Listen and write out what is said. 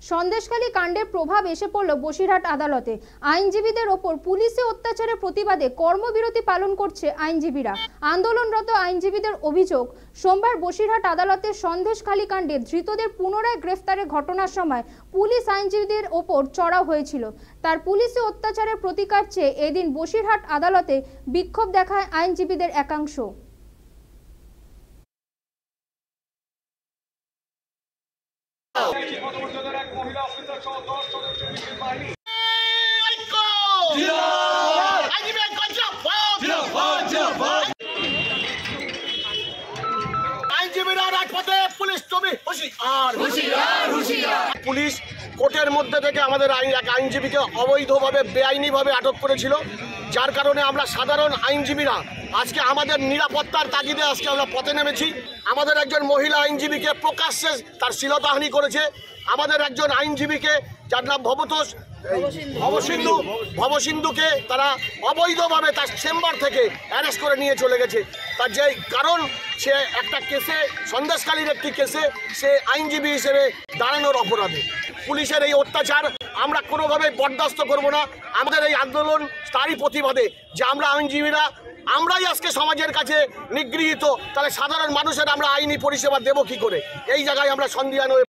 সন্দেশখালী কাণ্ডের প্রভাব এসে পড়ল বসিরহাট আদালতে। আইনজীবীদের ওপর পুলিশি অত্যাচারের প্রতিবাদে কর্মবিরতি পালন করছে আইনজীবীরা। আন্দোলনরত আইনজীবীদের অভিযোগ, সোমবার বসিরহাট আদালতে সন্দেশখালী কাণ্ডে ধৃতদের পুনরায় গ্রেফতারের ঘটনার সময় পুলিশ আইনজীবীদের ওপর চড়াও হয়েছিল। তার পুলিশি অত্যাচারের প্রতিকার চেয়ে এদিন বসিরহাট আদালতে বিক্ষোভ দেখায় আইনজীবীদের একাংশ। পুলিশ কোর্টের মধ্যে থেকে আমাদের এক আইনজীবীকে অবৈধভাবে বেআইনিভাবে আটক করেছিল, যার কারণে আমরা সাধারণ আইনজীবীরা আজকে আমাদের নিরাপত্তার তাগিদে আজকে আমরা পথে নেমেছি। আমাদের একজন মহিলা আইনজীবীকে প্রকাশ্যে তার শ্লীলতাহানি করেছে। আমাদের একজন আইনজীবীকে, যার নাম ভবসিন্ধুকে তারা অবৈধভাবে তার চেম্বার থেকে অ্যারেস্ট করে নিয়ে চলে গেছে। তার যে কারণ, সে একটা কেসে, সন্দেশখালীর একটি কেসে সে আইনজীবী হিসেবে দাঁড়ানোর অপরাধে। পুলিশের এই অত্যাচার আমরা কোনোভাবে বরদাস্ত করব না। আমাদের এই আন্দোলন তারই প্রতিবাদে যে আমরা আইনজীবীরা আমরাই আজকে সমাজের কাছে নিগৃহীত, তাহলে সাধারণ মানুষের আমরা আইনি পরিষেবা দেবো কী করে? এই জায়গায় আমরা সন্দিহান হয়ে